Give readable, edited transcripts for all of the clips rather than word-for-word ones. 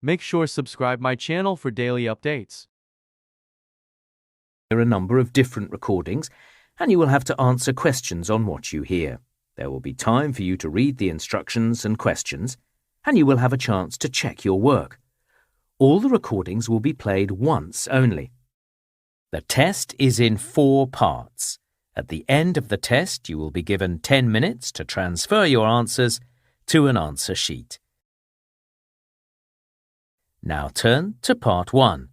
Make sure subscribe my channel for daily updates. There are a number of different recordings, and you will have to answer questions on what you hear. There will be time for you to read the instructions and questions, and you will have a chance to check your work. All the recordings will be played once only. The test is in 4 parts. At the end of the test, you will be given 10 minutes to transfer your answers to an answer sheet. Now turn to part 1.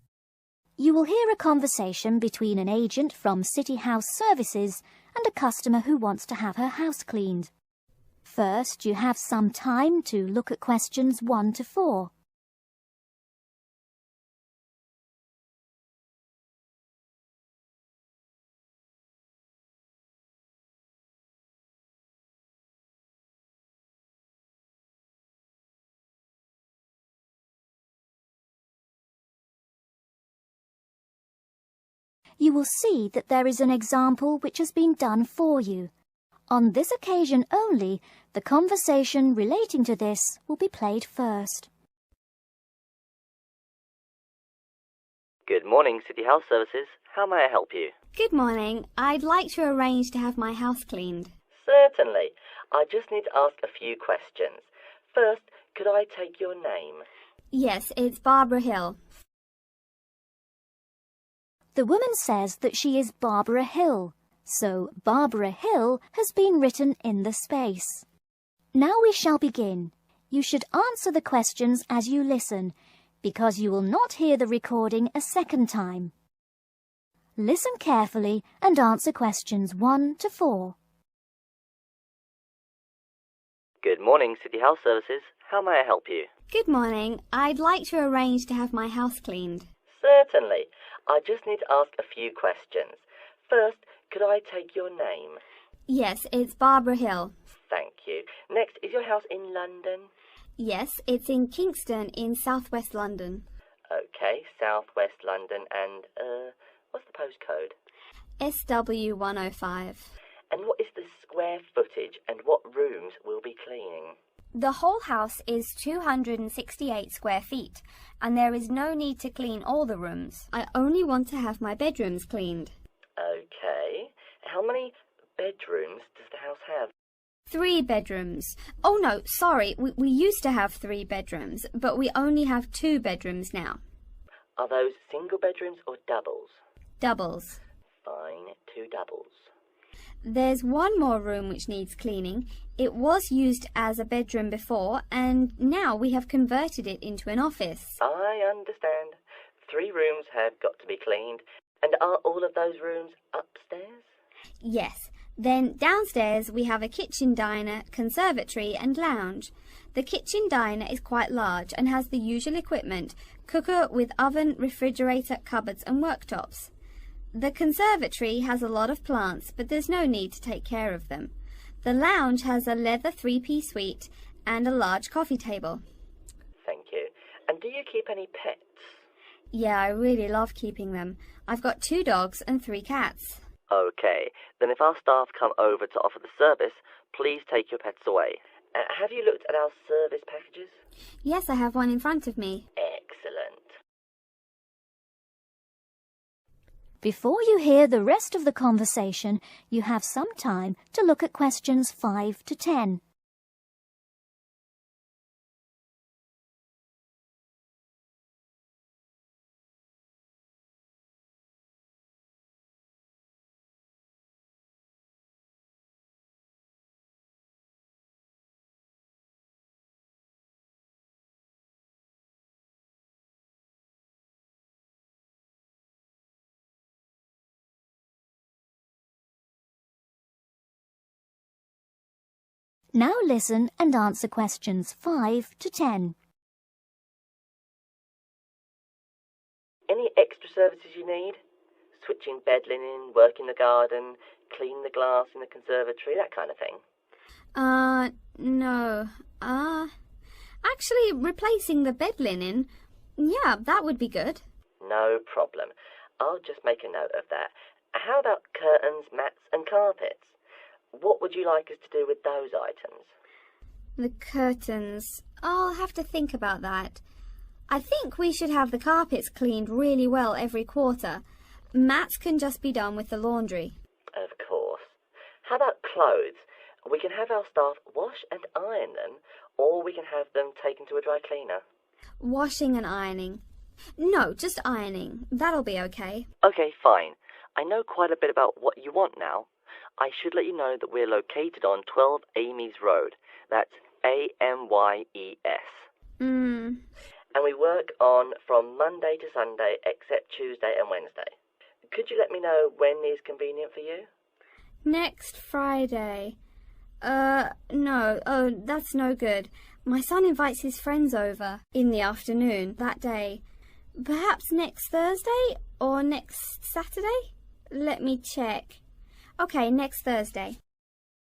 You will hear a conversation between an agent from City House Services and a customer who wants to have her house cleaned. First, you have some time to look at questions 1 to 4. You will see that there is an example which has been done for you. On this occasion only, the conversation relating to this will be played first. Good morning, City House Services. How may I help you? Good morning. I'd like to arrange to have my house cleaned. Certainly. I just need to ask a few questions. First, could I take your name? Yes, it's Barbara Hill. The woman says that she is Barbara Hill, so Barbara Hill has been written in the space. Now we shall begin. You should answer the questions as you listen, because you will not hear the recording a second time. Listen carefully and answer questions 1 to 4. Good morning, City House Services. How may I help you? Good morning. I'd like to arrange to have my house cleaned. Certainly. I just need to ask a few questions. First, could I take your name? Yes, it's Barbara Hill. Thank you. Next, is your house in London? Yes, it's in Kingston in southwest London. Okay, southwest London, and, what's the postcode? SW105. And what is the square footage and what rooms will be cleaning? The whole house is 268 square feet, and there is no need to clean all the rooms. I only want to have my bedrooms cleaned. Okay. How many bedrooms does the house have? 3 bedrooms. Oh no, sorry, we used to have 3 bedrooms, but we only have 2 bedrooms now. Are those single bedrooms or doubles? Doubles. Fine, 2 doubles. There's one more room which needs cleaning. It was used as a bedroom before, and now we have converted it into an office. I understand. 3 rooms have got to be cleaned. And are all of those rooms upstairs? Yes. Then downstairs we have a kitchen diner, conservatory and lounge. The kitchen diner is quite large and has the usual equipment: cooker with oven, refrigerator, cupboards and worktops. The conservatory has a lot of plants, but there's no need to take care of them. The lounge has a leather 3-piece suite and a large coffee table. Thank you. And do you keep any pets? Yeah, I really love keeping them. I've got 2 dogs and 3 cats. Okay, then if our staff come over to offer the service, please take your pets away. Have you looked at our service packages? Yes, I have one in front of me. Excellent. Before you hear the rest of the conversation, you have some time to look at questions 5 to 10. Now listen and answer questions 5 to 10. Any extra services you need? Switching bed linen, work in the garden, clean the glass in the conservatory, that kind of thing? No. Actually, replacing the bed linen, yeah, that would be good. No problem. I'll just make a note of that. How about curtains, mats and carpets? What would you like us to do with those items? The curtains. I'll have to think about that. I think we should have the carpets cleaned really well every quarter. Mats can just be done with the laundry. Of course. How about clothes? We can have our staff wash and iron them, or we can have them taken to a dry cleaner. Washing and ironing. No, just ironing. That'll be okay. Okay, fine. I know quite a bit about what you want now. I should let you know that we're located on 12 Amy's Road. That's Amyes. And we work on from Monday to Sunday except Tuesday and Wednesday. Could you let me know when is convenient for you? Next Friday. No. Oh, that's no good. My son invites his friends over in the afternoon that day. Perhaps next Thursday or next Saturday? Let me check. Okay, next Thursday.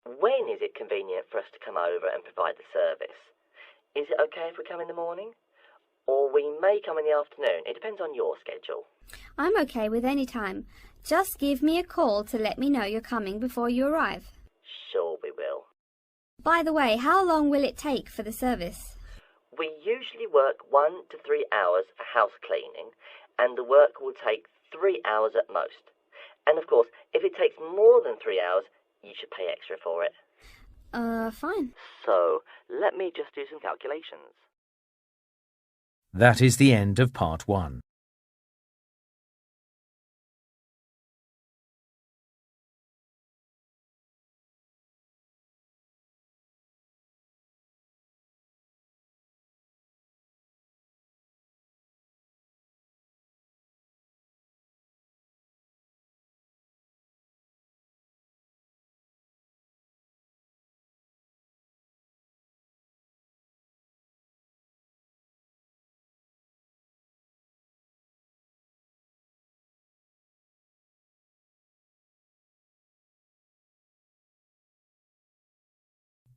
When is it convenient for us to come over and provide the service? Is it okay if we come in the morning? Or we may come in the afternoon. It depends on your schedule. I'm okay with any time. Just give me a call to let me know you're coming before you arrive. Sure we will. By the way, how long will it take for the service? We usually work 1 to 3 hours for house cleaning, and the work will take 3 hours at most. And of course, if it takes more than 3 hours, you should pay extra for it. Fine. So, let me just do some calculations. That is the end of part 1.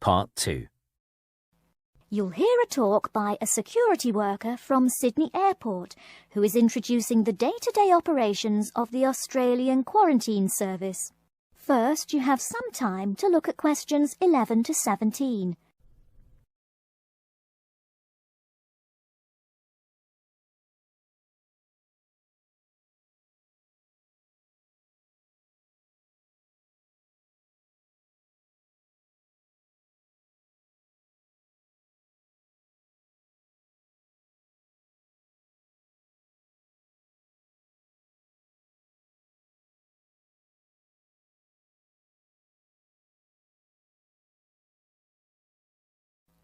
Part 2. You'll hear a talk by a security worker from Sydney Airport who is introducing the day-to-day operations of the Australian Quarantine Service. First, you have some time to look at questions 11 to 17.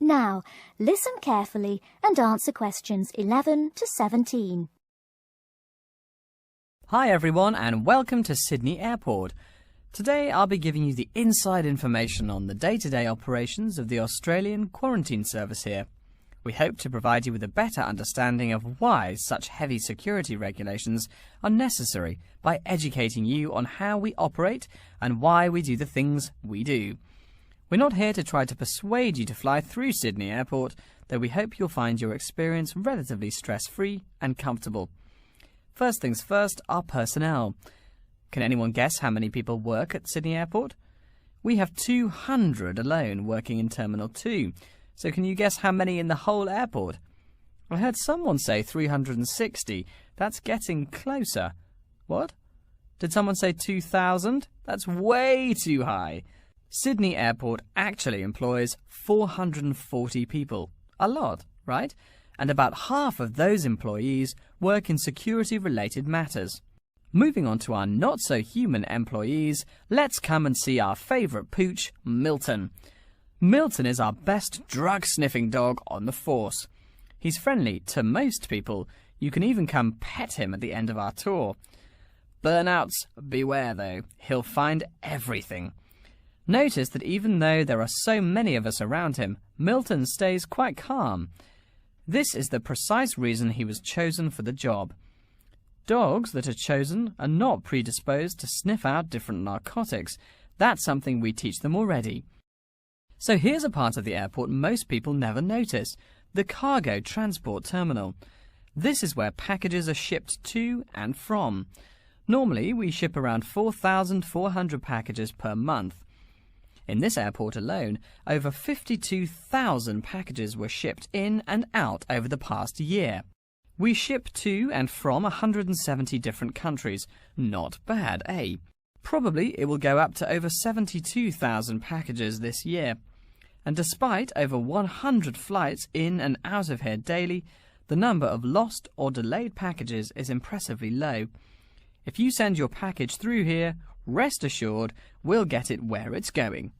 Now, listen carefully and answer questions 11 to 17. Hi everyone and welcome to Sydney Airport. Today I'll be giving you the inside information on the day-to-day operations of the Australian Quarantine Service here. We hope to provide you with a better understanding of why such heavy security regulations are necessary by educating you on how we operate and why we do the things we do. We're not here to try to persuade you to fly through Sydney Airport, though we hope you'll find your experience relatively stress-free and comfortable. First things first, our personnel. Can anyone guess how many people work at Sydney Airport? We have 200 alone working in Terminal 2, so can you guess how many in the whole airport? I heard someone say 360. That's getting closer. What? Did someone say 2,000? That's way too high. Sydney Airport actually employs 440 people. A lot, right? And about half of those employees work in security-related matters. Moving on to our not-so-human employees, let's come and see our favourite pooch, Milton. Milton is our best drug-sniffing dog on the force. He's friendly to most people. You can even come pet him at the end of our tour. Burnouts, beware though. He'll find everything. Notice that even though there are so many of us around him, Milton stays quite calm. This is the precise reason he was chosen for the job. Dogs that are chosen are not predisposed to sniff out different narcotics. That's something we teach them already. So here's a part of the airport most people never notice, the cargo transport terminal. This is where packages are shipped to and from. Normally, we ship around 4,400 packages per month. In this airport alone, over 52,000 packages were shipped in and out over the past year. We ship to and from 170 different countries. Not bad, eh? Probably it will go up to over 72,000 packages this year. And despite over 100 flights in and out of here daily, the number of lost or delayed packages is impressively low. If you send your package through here, rest assured we'll get it where it's going.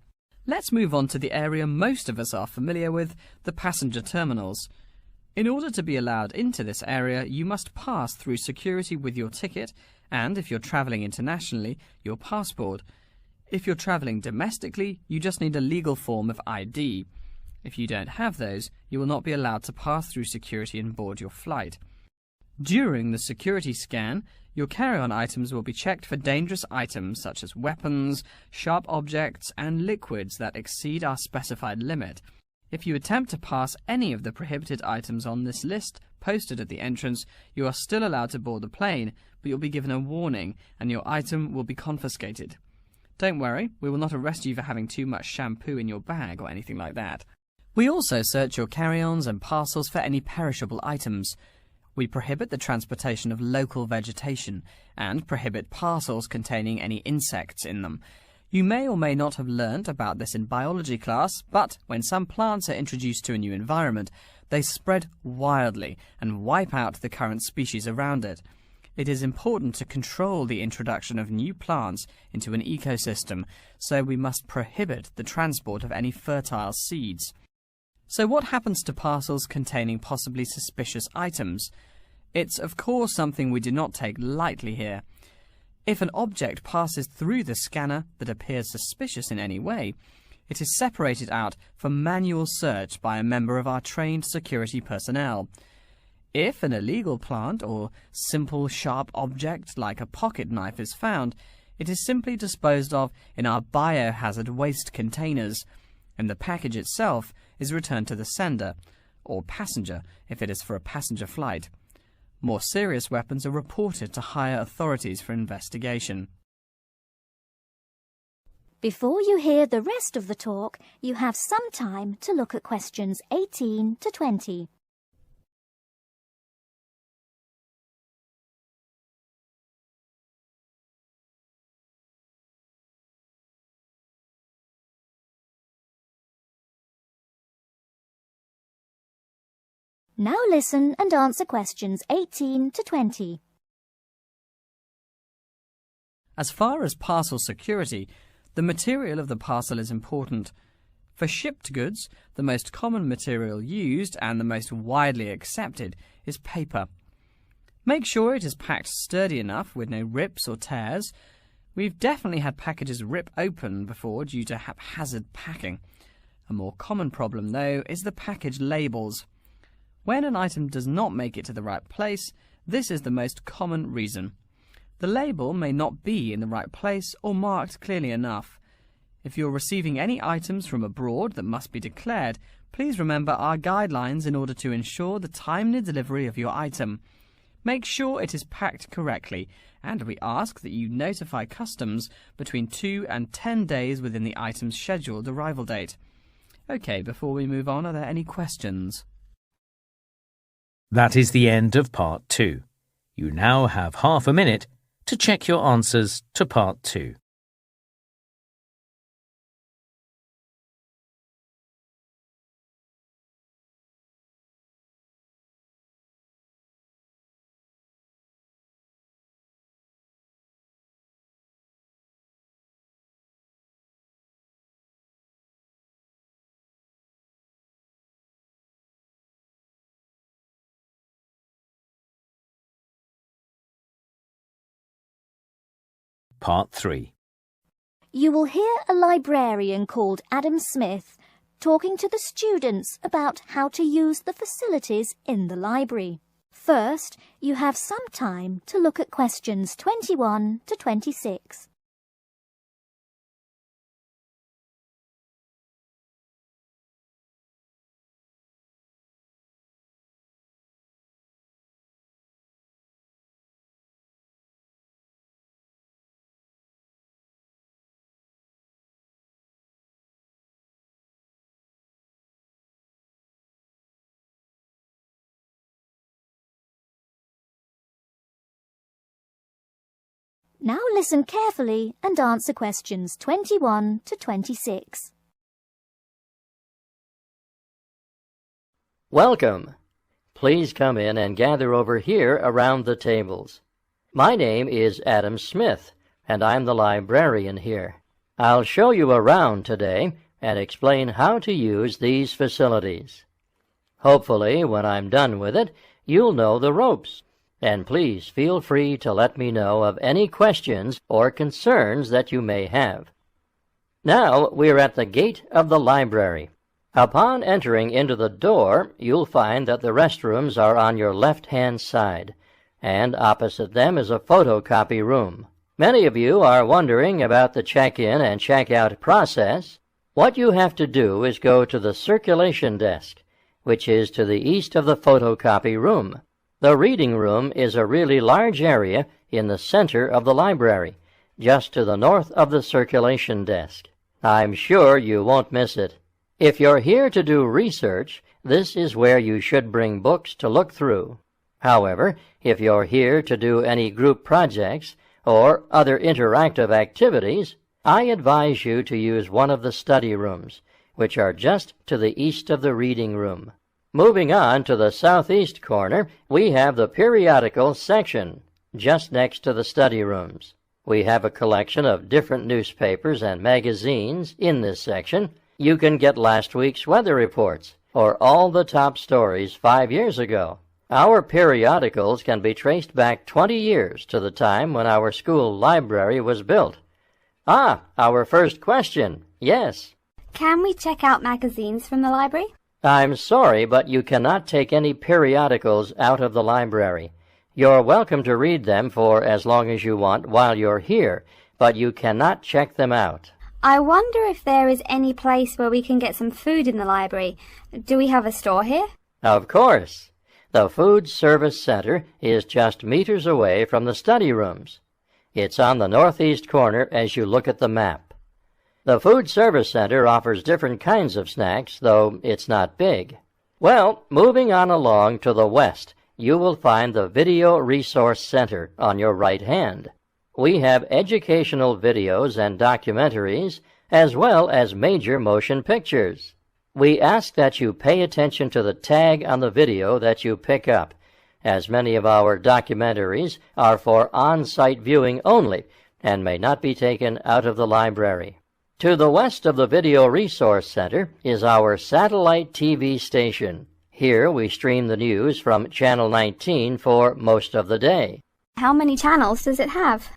Let's move on to the area most of us are familiar with, the passenger terminals. In order to be allowed into this area, you must pass through security with your ticket and, if you're travelling internationally, your passport. If you're travelling domestically, you just need a legal form of ID. If you don't have those, you will not be allowed to pass through security and board your flight. During the security scan, your carry-on items will be checked for dangerous items such as weapons, sharp objects, and liquids that exceed our specified limit. If you attempt to pass any of the prohibited items on this list posted at the entrance, you are still allowed to board the plane, but you'll be given a warning and your item will be confiscated. Don't worry, we will not arrest you for having too much shampoo in your bag or anything like that. We also search your carry-ons and parcels for any perishable items. We prohibit the transportation of local vegetation and prohibit parcels containing any insects in them. You may or may not have learnt about this in biology class, but when some plants are introduced to a new environment, they spread wildly and wipe out the current species around it. It is important to control the introduction of new plants into an ecosystem, so we must prohibit the transport of any fertile seeds. So what happens to parcels containing possibly suspicious items? It's of course something we do not take lightly here. If an object passes through the scanner that appears suspicious in any way, it is separated out for manual search by a member of our trained security personnel. If an illegal plant or simple sharp object like a pocket knife is found, it is simply disposed of in our biohazard waste containers, and the package itself is returned to the sender, or passenger if it is for a passenger flight. More serious weapons are reported to higher authorities for investigation. Before you hear the rest of the talk, you have some time to look at questions 18 to 20. Now listen and answer questions 18 to 20. As far as parcel security, the material of the parcel is important. For shipped goods, the most common material used and the most widely accepted is paper. Make sure it is packed sturdy enough with no rips or tears. We've definitely had packages rip open before due to haphazard packing. A more common problem, though, is the package labels. When an item does not make it to the right place, this is the most common reason. The label may not be in the right place or marked clearly enough. If you're receiving any items from abroad that must be declared, please remember our guidelines in order to ensure the timely delivery of your item. Make sure it is packed correctly, and we ask that you notify customs between 2 and 10 days within the item's scheduled arrival date. Okay, before we move on, are there any questions? That is the end of part 2. You now have half a minute to check your answers to part 2. Part 3. You will hear a librarian called Adam Smith talking to the students about how to use the facilities in the library. First, you have some time to look at questions 21 to 26. Now listen carefully and answer questions 21 to 26. Welcome. Please come in and gather over here around the tables. My name is Adam Smith, and I'm the librarian here. I'll show you around today and explain how to use these facilities. Hopefully, when I'm done with it, you'll know the ropes. And please feel free to let me know of any questions or concerns that you may have. Now we're at the gate of the library. Upon entering into the door, you'll find that the restrooms are on your left-hand side, and opposite them is a photocopy room. Many of you are wondering about the check-in and check-out process. What you have to do is go to the circulation desk, which is to the east of the photocopy room. The reading room is a really large area in the center of the library, just to the north of the circulation desk. I'm sure you won't miss it. If you're here to do research, this is where you should bring books to look through. However, if you're here to do any group projects or other interactive activities, I advise you to use one of the study rooms, which are just to the east of the reading room. Moving on to the southeast corner, we have the periodical section, just next to the study rooms. We have a collection of different newspapers and magazines in this section. You can get last week's weather reports, or all the top stories 5 years ago. Our periodicals can be traced back 20 years to the time when our school library was built. Our first question. Yes. Can we check out magazines from the library? I'm sorry, but you cannot take any periodicals out of the library. You're welcome to read them for as long as you want while you're here, but you cannot check them out. I wonder if there is any place where we can get some food in the library. Do we have a store here? Of course. The Food Service Center is just meters away from the study rooms. It's on the northeast corner as you look at the map. The Food Service Center offers different kinds of snacks, though it's not big. Well, moving on along to the west, you will find the Video Resource Center on your right hand. We have educational videos and documentaries, as well as major motion pictures. We ask that you pay attention to the tag on the video that you pick up, as many of our documentaries are for on-site viewing only and may not be taken out of the library. To the west of the Video Resource Center is our satellite TV station. Here we stream the news from Channel 19 for most of the day. How many channels does it have?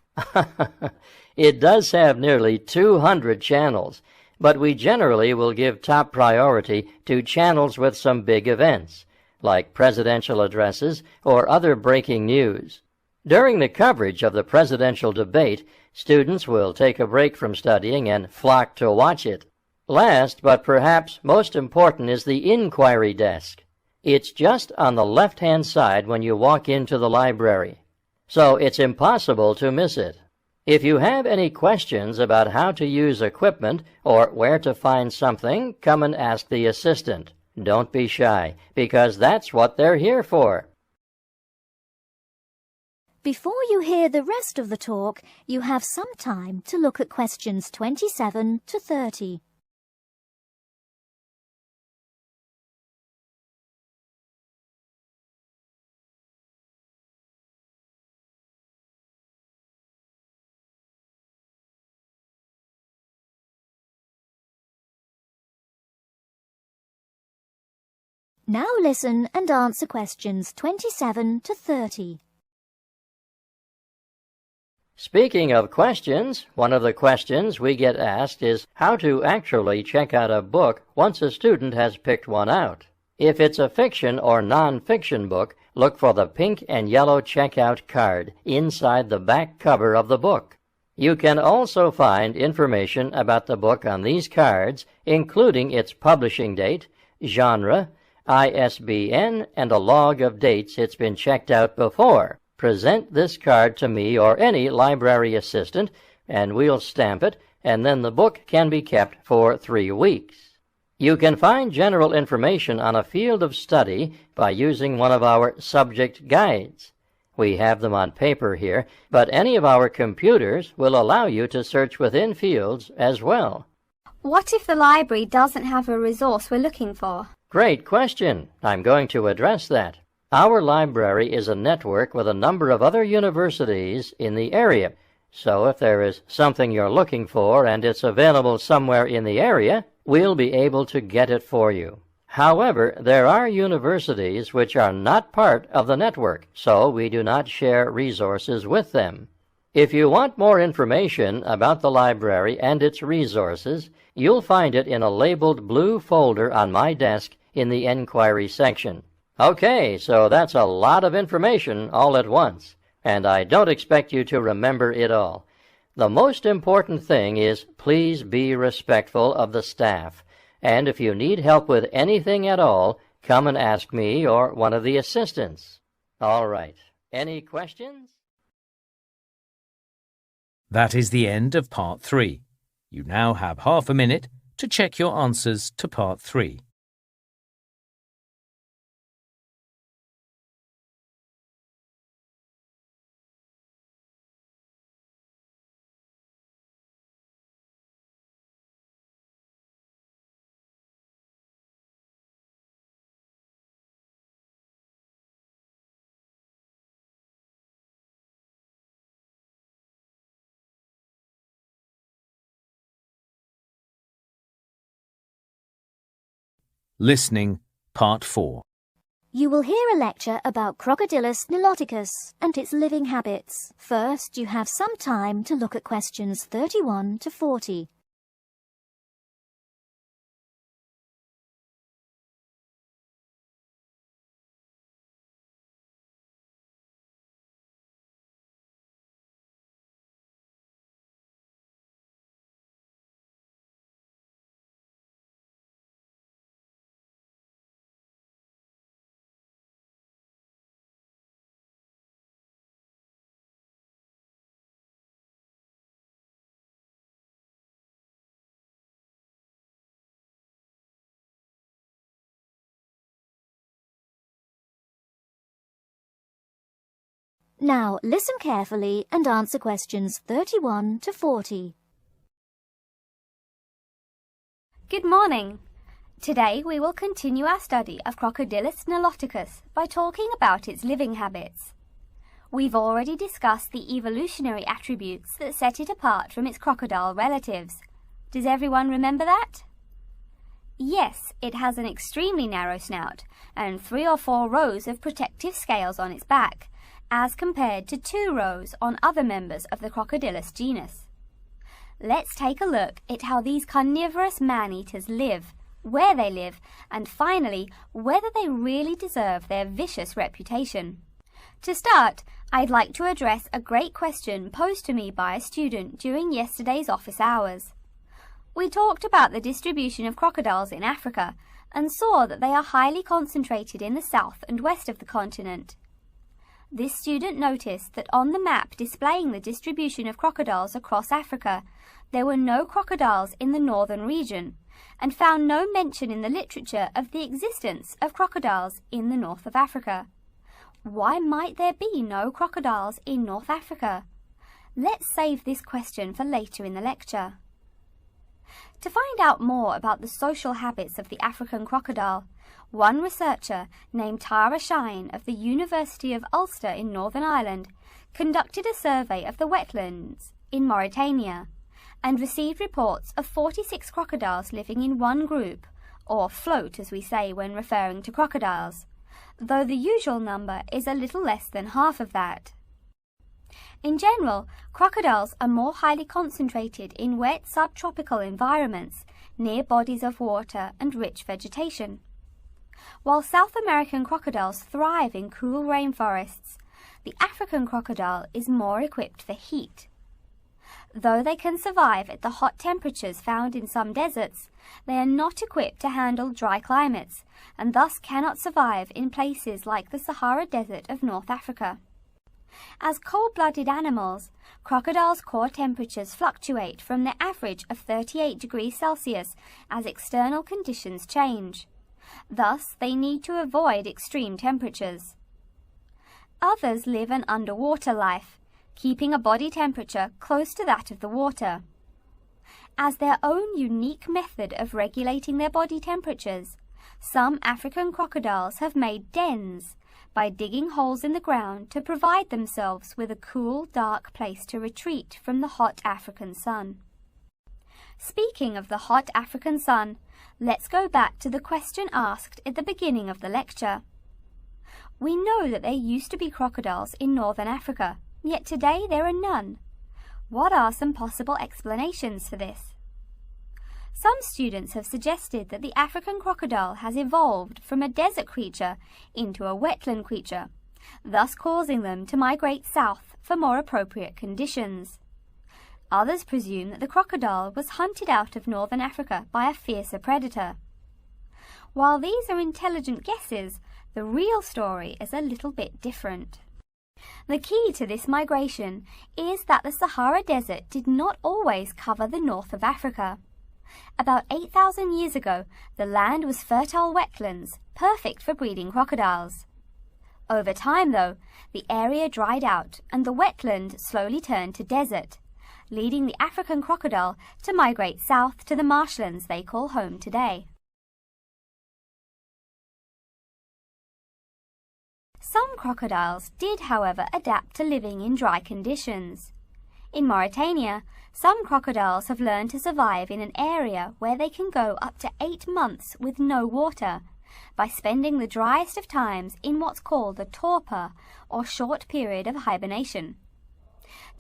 It does have nearly 200 channels, but we generally will give top priority to channels with some big events, like presidential addresses or other breaking news. During the coverage of the presidential debate, students will take a break from studying and flock to watch it. Last, but perhaps most important, is the inquiry desk. It's just on the left-hand side when you walk into the library, so it's impossible to miss it. If you have any questions about how to use equipment or where to find something, come and ask the assistant. Don't be shy, because that's what they're here for. Before you hear the rest of the talk, you have some time to look at questions 27 to 30. Now listen and answer questions 27 to 30. Speaking of questions, one of the questions we get asked is how to actually check out a book once a student has picked one out. If it's a fiction or non-fiction book, look for the pink and yellow checkout card inside the back cover of the book. You can also find information about the book on these cards, including its publishing date, genre, ISBN, and a log of dates it's been checked out before. Present this card to me or any library assistant, and we'll stamp it, and then the book can be kept for 3 weeks. You can find general information on a field of study by using one of our subject guides. We have them on paper here, but any of our computers will allow you to search within fields as well. What if the library doesn't have a resource we're looking for? Great question. I'm going to address that. Our library is a network with a number of other universities in the area. So if there is something you're looking for and it's available somewhere in the area, we'll be able to get it for you. However, there are universities which are not part of the network, so we do not share resources with them. If you want more information about the library and its resources, you'll find it in a labeled blue folder on my desk in the Enquiry section. Okay, so that's a lot of information all at once, and I don't expect you to remember it all. The most important thing is please be respectful of the staff, and if you need help with anything at all, come and ask me or one of the assistants. All right, any questions? That is the end of Part 3. You now have half a minute to check your answers to Part 3. Listening, Part 4. You will hear a lecture about Crocodilus niloticus and its living habits. First, you have some time to look at questions 31 to 40. Now, listen carefully and answer questions 31 to 40. Good morning. Today we will continue our study of Crocodilus niloticus by talking about its living habits. We've already discussed the evolutionary attributes that set it apart from its crocodile relatives. Does everyone remember that? Yes, it has an extremely narrow snout and 3 or 4 rows of protective scales on its back, as compared to 2 rows on other members of the Crocodilus genus. Let's take a look at how these carnivorous man-eaters live, where they live, and finally, whether they really deserve their vicious reputation. To start, I'd like to address a great question posed to me by a student during yesterday's office hours. We talked about the distribution of crocodiles in Africa and saw that they are highly concentrated in the south and west of the continent. This student noticed that on the map displaying the distribution of crocodiles across Africa, there were no crocodiles in the northern region, and found no mention in the literature of the existence of crocodiles in the north of Africa. Why might there be no crocodiles in North Africa? Let's save this question for later in the lecture. To find out more about the social habits of the African crocodile, one researcher named Tara Shine of the University of Ulster in Northern Ireland conducted a survey of the wetlands in Mauritania and received reports of 46 crocodiles living in one group, or float as we say when referring to crocodiles, though the usual number is a little less than half of that. In general, crocodiles are more highly concentrated in wet subtropical environments near bodies of water and rich vegetation. While South American crocodiles thrive in cool rainforests, the African crocodile is more equipped for heat. Though they can survive at the hot temperatures found in some deserts, they are not equipped to handle dry climates and thus cannot survive in places like the Sahara Desert of North Africa. As cold-blooded animals, crocodiles' core temperatures fluctuate from the average of 38 degrees Celsius as external conditions change. Thus, they need to avoid extreme temperatures. Others live an underwater life, keeping a body temperature close to that of the water. As their own unique method of regulating their body temperatures, some African crocodiles have made dens by digging holes in the ground to provide themselves with a cool, dark place to retreat from the hot African sun. Speaking of the hot African sun, let's go back to the question asked at the beginning of the lecture. We know that there used to be crocodiles in northern Africa, yet today there are none. What are some possible explanations for this? Some students have suggested that the African crocodile has evolved from a desert creature into a wetland creature, thus causing them to migrate south for more appropriate conditions. Others presume that the crocodile was hunted out of northern Africa by a fiercer predator. While these are intelligent guesses, the real story is a little bit different. The key to this migration is that the Sahara Desert did not always cover the north of Africa. About 8,000 years ago, the land was fertile wetlands, perfect for breeding crocodiles. Over time, though, the area dried out and the wetland slowly turned to desert, leading the African crocodile to migrate south to the marshlands they call home today. Some crocodiles did, however, adapt to living in dry conditions. In Mauritania, some crocodiles have learned to survive in an area where they can go up to 8 months with no water, by spending the driest of times in what's called a torpor, or short period of hibernation.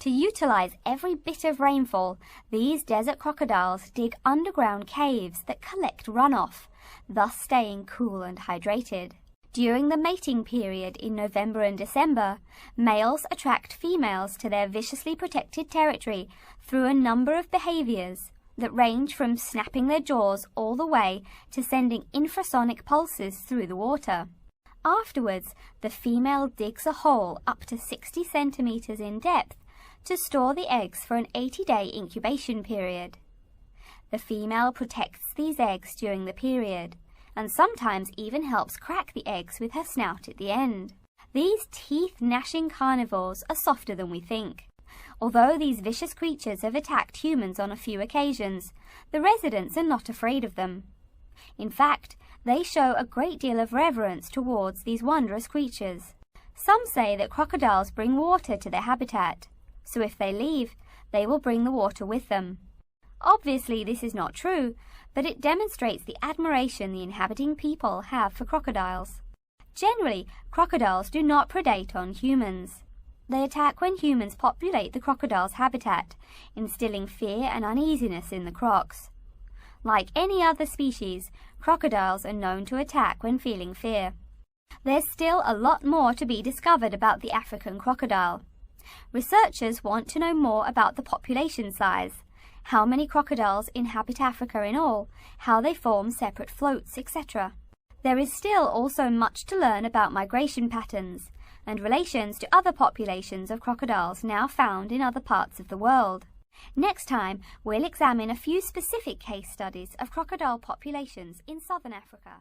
To utilize every bit of rainfall, these desert crocodiles dig underground caves that collect runoff, thus staying cool and hydrated. During the mating period in November and December, males attract females to their viciously protected territory through a number of behaviors that range from snapping their jaws all the way to sending infrasonic pulses through the water. Afterwards, the female digs a hole up to 60 centimeters in depth to store the eggs for an 80-day incubation period. The female protects these eggs during the period, and sometimes even helps crack the eggs with her snout at the end. These teeth-gnashing carnivores are softer than we think. Although these vicious creatures have attacked humans on a few occasions, the residents are not afraid of them. In fact, they show a great deal of reverence towards these wondrous creatures. Some say that crocodiles bring water to their habitat, so if they leave, they will bring the water with them. Obviously, this is not true, but it demonstrates the admiration the inhabiting people have for crocodiles. Generally, crocodiles do not predate on humans. They attack when humans populate the crocodile's habitat, instilling fear and uneasiness in the crocs. Like any other species, crocodiles are known to attack when feeling fear. There's still a lot more to be discovered about the African crocodile. Researchers want to know more about the population size, how many crocodiles inhabit Africa in all, how they form separate floats, etc. There is still also much to learn about migration patterns and relations to other populations of crocodiles now found in other parts of the world. Next time, we'll examine a few specific case studies of crocodile populations in southern Africa.